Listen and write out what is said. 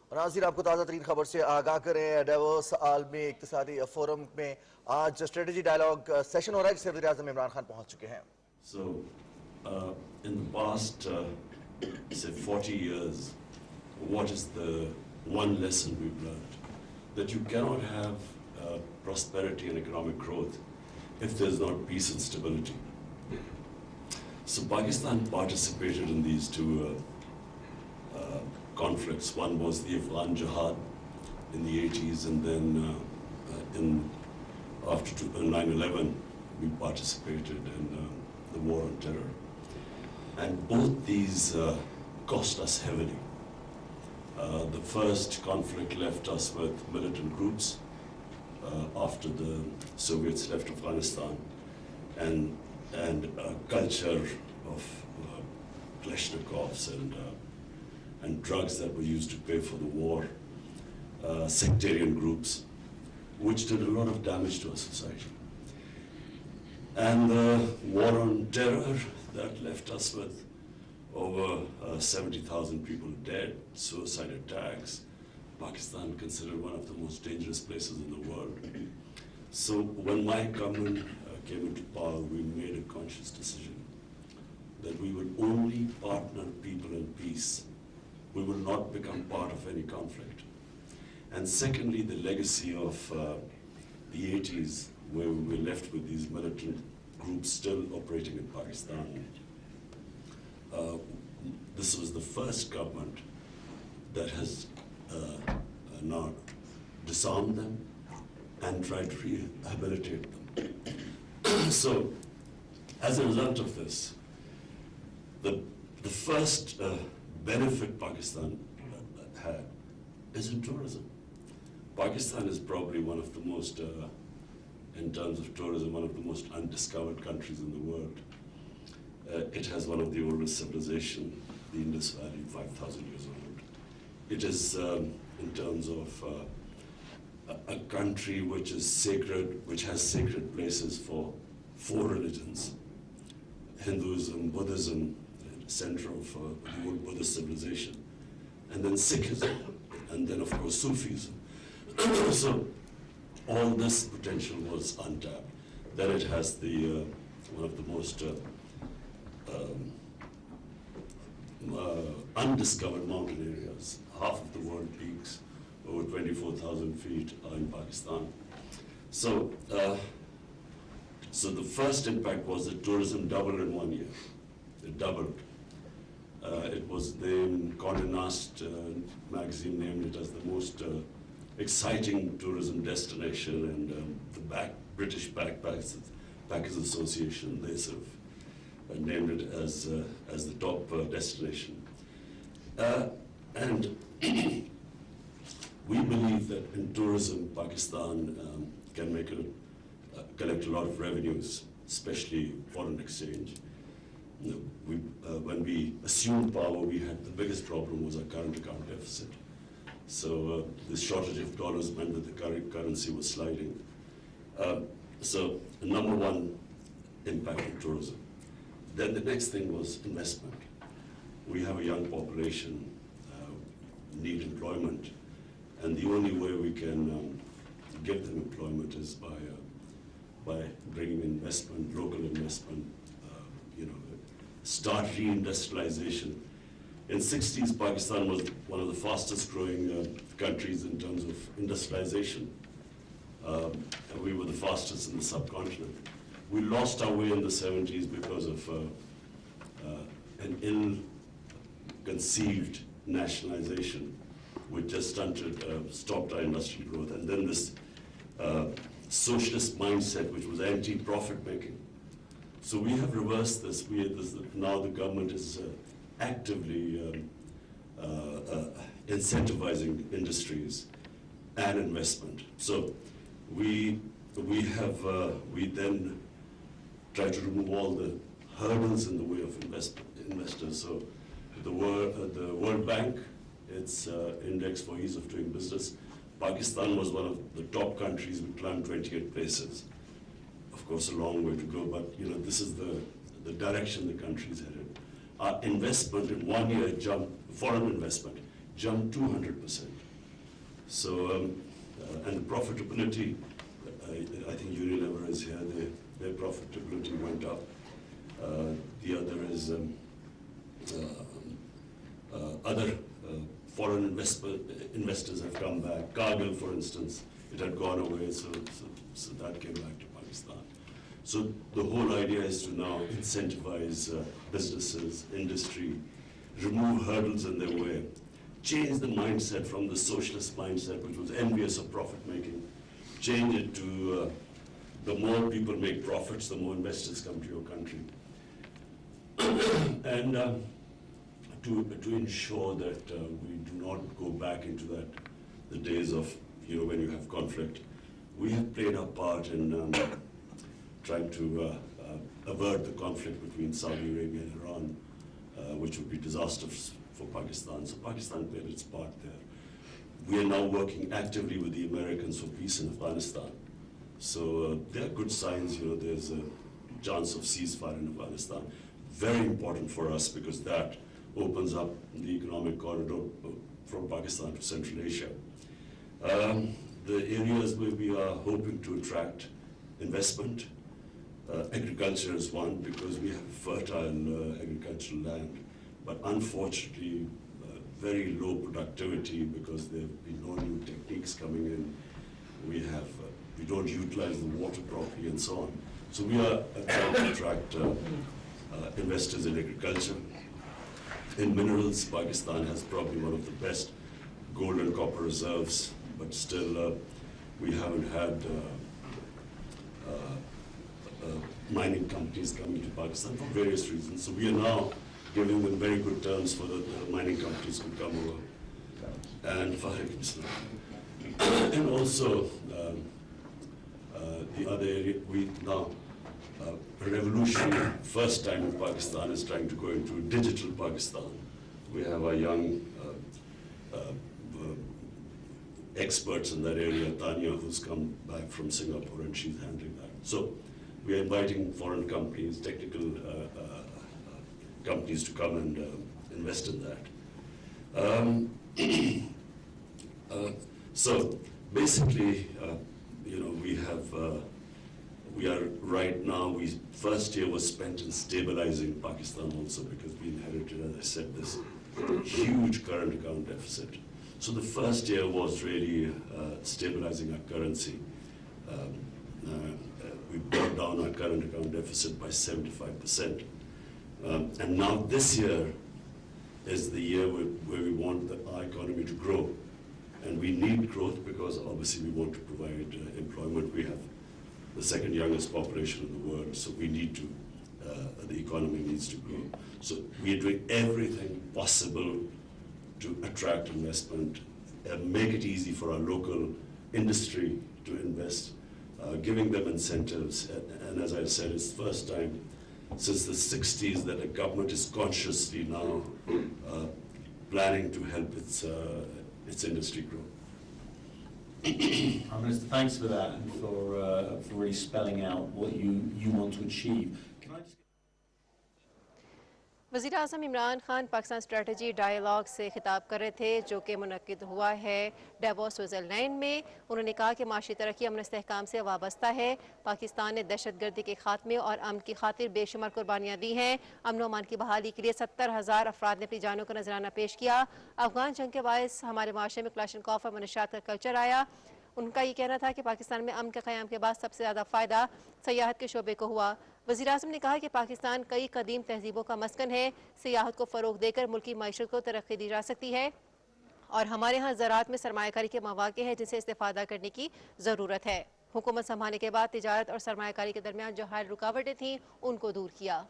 नाज़रीन आपको ताज़ा तरीन खबर से आगाह करें। डेवोस आलमी इक्तिसादी फोरम में आज स्ट्रेटजी डायलॉग सेशन हो रहा है जिससे वज़ीर आज़म इमरान खान पहुंच चुके हैं। So, in the past, say 40 years, what is the one lesson we've learned? That you cannot have prosperity and economic growth if there's not peace and stability. So Pakistan participated in these two conflicts. One was the Afghan Jihad in the 80s, and then after 9/11, we participated in the war on terror. And both these cost us heavily. The first conflict left us with militant groups after the Soviets left Afghanistan, and a culture of Kalashnikovs and drugs that were used to pay for the war, sectarian groups, which did a lot of damage to our society. And the war on terror, that left us with over 70,000 people dead, suicide attacks. Pakistan considered one of the most dangerous places in the world. So when my government came into power, we made a conscious decision that we will only partner people in peace. We will not become part of any conflict. And secondly, the legacy of the 80s, where we were left with these militant groups still operating in Pakistan. This was the first government that has now disarmed them and tried to rehabilitate them. So, as a result of this, the first benefit Pakistan had is in tourism. Pakistan is probably one of the most, in terms of tourism, one of the most undiscovered countries in the world. It has one of the oldest civilizations, the Indus Valley, 5,000 years old. It is, in terms of a country which is sacred, which has sacred places for four religions: Hinduism, Buddhism, center of the old Buddhist civilization, and then Sikhism, and then of course Sufism. So all this potential was untapped. Then it has the one of the most undiscovered mountain areas. Half of the world peaks, over 24,000 feet, are in Pakistan. So, so the first impact was that tourism doubled in 1 year. It doubled. It was named, Condé Nast magazine named it as the most exciting tourism destination, and the British Backpackers Association, they sort of named it as the top destination. And we believe that in tourism, Pakistan can collect a lot of revenues, especially foreign exchange. When we assumed power, the biggest problem was our current account deficit. So the shortage of dollars meant that the currency was sliding. So number one impact on tourism. Then the next thing was investment. We have a young population, need employment, and the only way we can give them employment is by bringing investment, local investment, start reindustrialization. In 60s, Pakistan was one of the fastest growing countries in terms of industrialization. We were the fastest in the subcontinent. We lost our way in the 70s because of an ill-conceived nationalization, which just stopped our industrial growth. And then this socialist mindset, which was anti-profit making. So we have reversed this. Now the government is actively incentivizing industries and investment. So we then try to remove all the hurdles in the way of investors. So the World Bank, its index for ease of doing business, Pakistan was one of the top countries. We climbed 28 places. Of course, a long way to go, but this is the direction the country is headed. Our investment in 1 year foreign investment jumped 200%. So, and the profitability, I think Unilever is here, their profitability went up. The other is other foreign investors have come back. Cargill, for instance, it had gone away, so that came back to Pakistan. So the whole idea is to now incentivize businesses, industry, remove hurdles in their way, change the mindset from the socialist mindset, which was envious of profit making, change it to the more people make profits, the more investors come to your country. And to ensure that we do not go back into the days of, when you have conflict, we have played our part in trying to avert the conflict between Saudi Arabia and Iran, which would be disastrous for Pakistan. So Pakistan played its part there. We are now working actively with the Americans for peace in Afghanistan. So there are good signs, there's a chance of ceasefire in Afghanistan. Very important for us because that opens up the economic corridor from Pakistan to Central Asia. The areas where we are hoping to attract investment, agriculture is one because we have fertile agricultural land, but unfortunately very low productivity because there have been no new techniques coming in. We don't utilize the water properly and so on. So we are trying to attract investors in agriculture. In minerals, Pakistan has probably one of the best gold and copper reserves, but still we haven't had mining companies coming to Pakistan for various reasons. So we are now giving them very good terms for the mining companies to come over. And also the other area, we now, a revolutionary first time in Pakistan is trying to go into digital Pakistan. We have our young experts in that area, Tanya, who's come back from Singapore, and she's handling that. So we are inviting foreign companies, technical companies to come and invest in that. So basically, we are right now, first year was spent in stabilizing Pakistan also because we inherited, as I said, this huge current account deficit. So the first year was really stabilizing our currency. We brought down our current account deficit by 75%. And now this year is the year where we want our economy to grow. And we need growth because obviously we want to provide employment. We have the second youngest population in the world, so we need to, the economy needs to grow. So we are doing everything possible to attract investment, make it easy for our local industry to invest, giving them incentives. And as I said, it's the first time since the 60s that a government is consciously now planning to help its industry grow. Prime Minister, thanks for that and for really spelling out what you want to achieve. Can I just... वज़ीर आज़म Imran Khan Pakistan strategy dialogue से खिताब कर रहे थे जो कि मुनक्किद हुआ है डेवोस स्विट्ज़रलैंड में। उन्होंने कहा कि माशी तरक्की अमन इस्तेहकाम से वाबस्ता है। पाकिस्तान ने दहशतगर्दी के खात्मे और अमन की खातिर बेशुमार कुर्बानियाँ दी हैं। अमन व अमान की बहाली के लिए 70,000 अफराद ने अपनी जानों का नजराना पेश किया। अफगान जंग के बायस हमारे माशरे में क्लाशनकॉफ और मनशात का कल्चर आया। उनका ये कहना था कि पाकिस्तान में अमन के क़याम के बाद सबसे ज़्यादा फ़ायदा सयाहत के शोबे को हुआ। वज़ीर आज़म ने कहा कि पाकिस्तान कई कदीम तहजीबों का मस्कन है। सियाहत को फ़रोग़ देकर मुल्की मईशत को तरक्की दी जा सकती है और हमारे यहाँ ज़राअत में सरमायाकारी के मौक़े हैं जिनसे इस्तेफ़ादा करने की ज़रूरत है। हुकूमत संभालने के बाद तिजारत और सरमायाकारी के दरमियान जो हाल रुकावटें थीं उनको दूर किया।